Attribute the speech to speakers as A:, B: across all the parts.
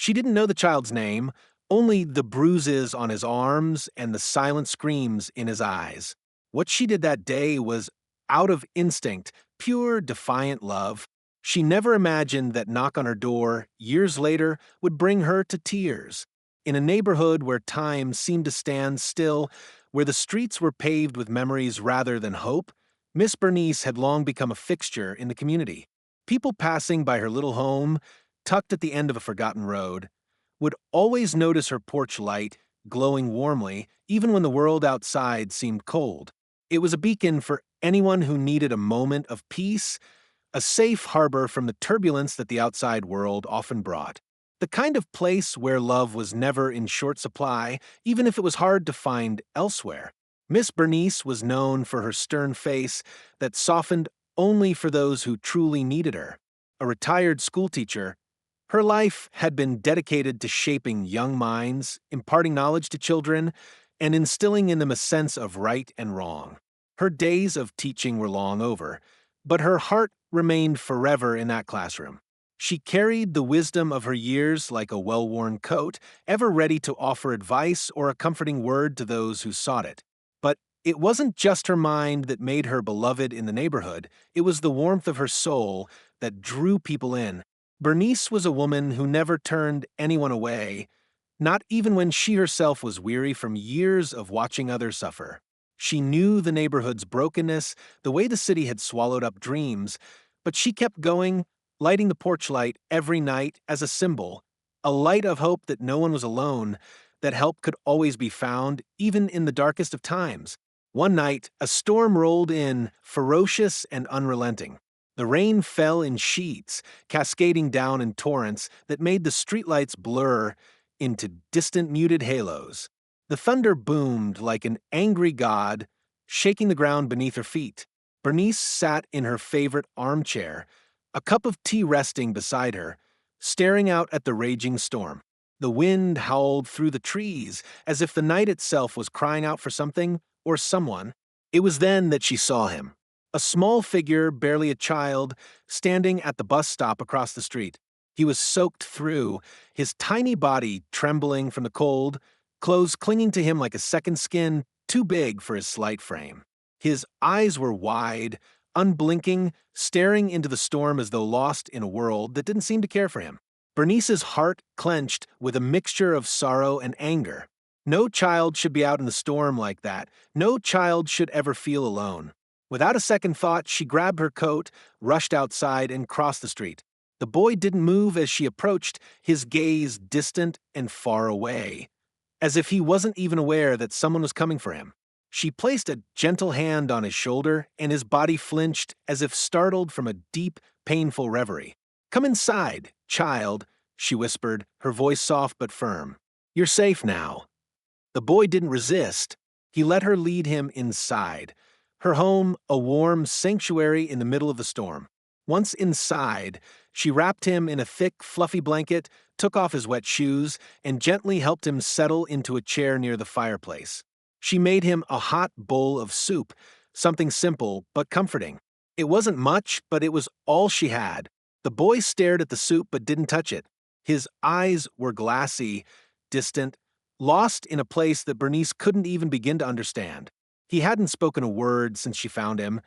A: She didn't know the child's name, only the bruises on his arms and the silent screams in his eyes. What she did that day was out of instinct, pure, defiant love. She never imagined that knock on her door, years later, would bring her to tears. In a neighborhood where time seemed to stand still, where the streets were paved with memories rather than hope, Miss Bernice had long become a fixture in the community. People passing by her little home, tucked at the end of a forgotten road, would always notice her porch light glowing warmly even when the world outside seemed cold. It was a beacon for anyone who needed a moment of peace, a safe harbor from the turbulence that the outside world often brought. The kind of place where love was never in short supply, even if it was hard to find elsewhere. Miss Bernice was known for her stern face that softened only for those who truly needed her. A retired schoolteacher, her life had been dedicated to shaping young minds, imparting knowledge to children, and instilling in them a sense of right and wrong. Her days of teaching were long over, but her heart remained forever in that classroom. She carried the wisdom of her years like a well-worn coat, ever ready to offer advice or a comforting word to those who sought it. But it wasn't just her mind that made her beloved in the neighborhood, it was the warmth of her soul that drew people in. Bernice was a woman who never turned anyone away, not even when she herself was weary from years of watching others suffer. She knew the neighborhood's brokenness, the way the city had swallowed up dreams, but she kept going, lighting the porch light every night as a symbol, a light of hope that no one was alone, that help could always be found, even in the darkest of times. One night, a storm rolled in, ferocious and unrelenting. The rain fell in sheets, cascading down in torrents that made the streetlights blur into distant muted halos. The thunder boomed like an angry god, shaking the ground beneath her feet. Bernice sat in her favorite armchair, a cup of tea resting beside her, staring out at the raging storm. The wind howled through the trees as if the night itself was crying out for something or someone. It was then that she saw him. A small figure, barely a child, standing at the bus stop across the street. He was soaked through, his tiny body trembling from the cold, clothes clinging to him like a second skin too big for his slight frame. His eyes were wide, unblinking, staring into the storm as though lost in a world that didn't seem to care for him. Bernice's heart clenched with a mixture of sorrow and anger. No child should be out in the storm like that. No child should ever feel alone. Without a second thought, she grabbed her coat, rushed outside, and crossed the street. The boy didn't move as she approached, his gaze distant and far away, as if he wasn't even aware that someone was coming for him. She placed a gentle hand on his shoulder, and his body flinched as if startled from a deep, painful reverie. "Come inside, child," she whispered, her voice soft but firm. "You're safe now." The boy didn't resist. He let her lead him inside. Her home, a warm sanctuary in the middle of the storm. Once inside, she wrapped him in a thick, fluffy blanket, took off his wet shoes, and gently helped him settle into a chair near the fireplace. She made him a hot bowl of soup, something simple but comforting. It wasn't much, but it was all she had. The boy stared at the soup but didn't touch it. His eyes were glassy, distant, lost in a place that Bernice couldn't even begin to understand. He hadn't spoken a word since she found him,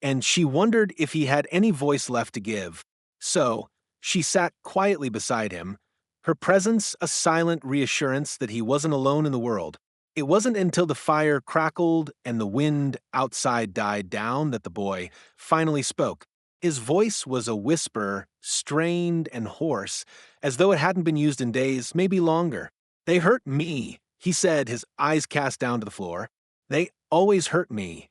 A: and she wondered if he had any voice left to give. So, she sat quietly beside him, her presence a silent reassurance that he wasn't alone in the world. It wasn't until the fire crackled and the wind outside died down that the boy finally spoke. His voice was a whisper, strained and hoarse, as though it hadn't been used in days, maybe longer. "They hurt me," he said, his eyes cast down to the floor. "They always hurt me."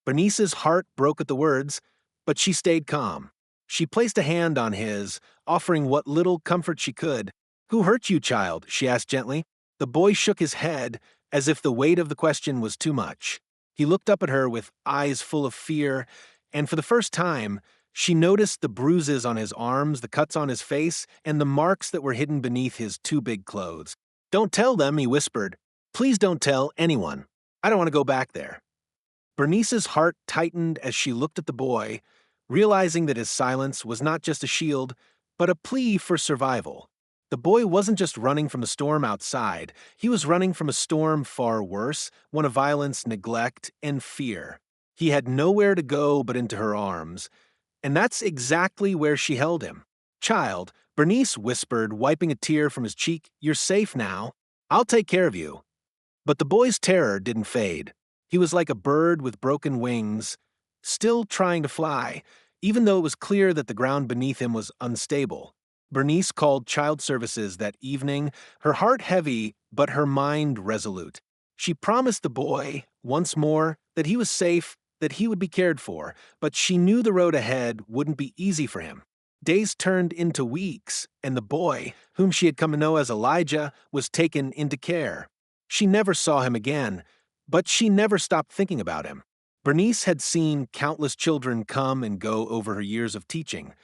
A: Bernice's heart broke at the words, but she stayed calm. She placed a hand on his, offering what little comfort she could. "Who hurt you, child?" she asked gently. The boy shook his head, as if the weight of the question was too much. He looked up at her with eyes full of fear, and for the first time, she noticed the bruises on his arms, the cuts on his face, and the marks that were hidden beneath his too big clothes. "Don't tell them," he whispered. "Please don't tell anyone. I don't want to go back there." Bernice's heart tightened as she looked at the boy, realizing that his silence was not just a shield, but a plea for survival. The boy wasn't just running from a storm outside, he was running from a storm far worse, one of violence, neglect, and fear. He had nowhere to go but into her arms, and that's exactly where she held him. Child, Bernice whispered, wiping a tear from his cheek, "You're safe now. I'll take care of you." But the boy's terror didn't fade. He was like a bird with broken wings, still trying to fly, even though it was clear that the ground beneath him was unstable. Bernice called child services that evening, her heart heavy, but her mind resolute. She promised the boy, once more, that he was safe, that he would be cared for, but she knew the road ahead wouldn't be easy for him. Days turned into weeks, and the boy, whom she had come to know as Elijah, was taken into care. She never saw him again, but she never stopped thinking about him. Bernice had seen countless children come and go over her years of teaching,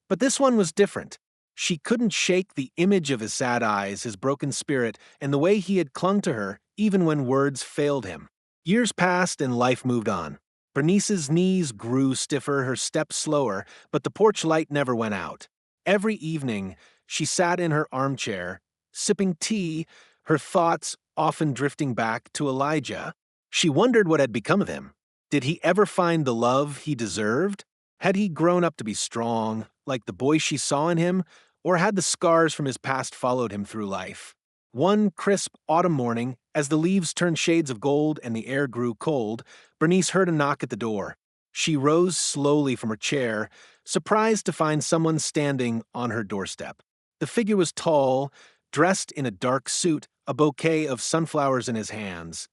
A: but this one was different. She couldn't shake the image of his sad eyes, his broken spirit, and the way he had clung to her even when words failed him. Years passed and life moved on. Bernice's knees grew stiffer, her steps slower, but the porch light never went out. Every evening, she sat in her armchair, sipping tea, her thoughts often drifting back to Elijah. She wondered what had become of him. Did he ever find the love he deserved? Had he grown up to be strong, like the boy she saw in him, or had the scars from his past followed him through life? One crisp autumn morning, as the leaves turned shades of gold and the air grew cold, Bernice heard a knock at the door. She rose slowly from her chair, surprised to find someone standing on her doorstep. The figure was tall, dressed in a dark suit, a bouquet of sunflowers in his hands.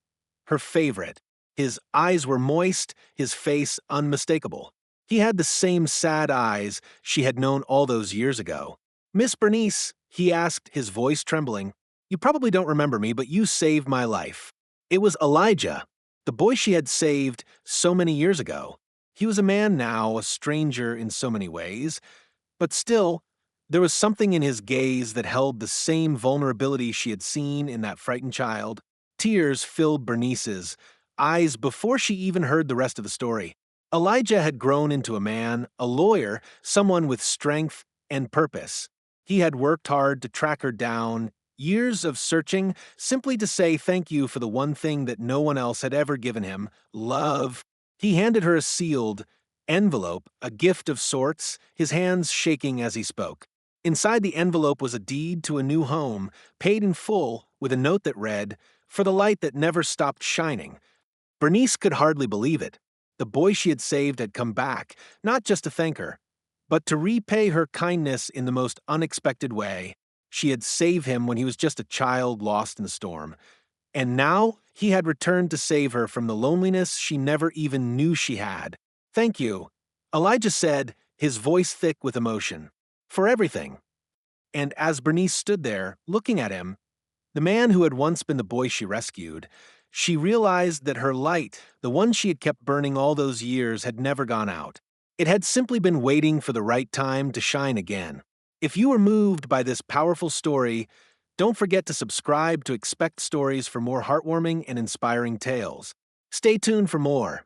A: Her favorite. His eyes were moist, his face unmistakable. He had the same sad eyes she had known all those years ago. "Miss Bernice," he asked, his voice trembling, "you probably don't remember me, but you saved my life." It was Elijah, the boy she had saved so many years ago. He was a man now, a stranger in so many ways, but still, there was something in his gaze that held the same vulnerability she had seen in that frightened child. Tears filled Bernice's eyes before she even heard the rest of the story. Elijah had grown into a man, a lawyer, someone with strength and purpose. He had worked hard to track her down, years of searching simply to say thank you for the one thing that no one else had ever given him, love. He handed her a sealed envelope, a gift of sorts, his hands shaking as he spoke. Inside the envelope was a deed to a new home, paid in full, with a note that read, "For the light that never stopped shining." Bernice could hardly believe it. The boy she had saved had come back, not just to thank her, but to repay her kindness in the most unexpected way. She had saved him when he was just a child lost in the storm, and now he had returned to save her from the loneliness she never even knew she had. "Thank you," Elijah said, his voice thick with emotion, "for everything." And as Bernice stood there, looking at him, the man who had once been the boy she rescued, she realized that her light, the one she had kept burning all those years, had never gone out. It had simply been waiting for the right time to shine again. If you were moved by this powerful story, don't forget to subscribe to expect stories for more heartwarming and inspiring tales. Stay tuned for more.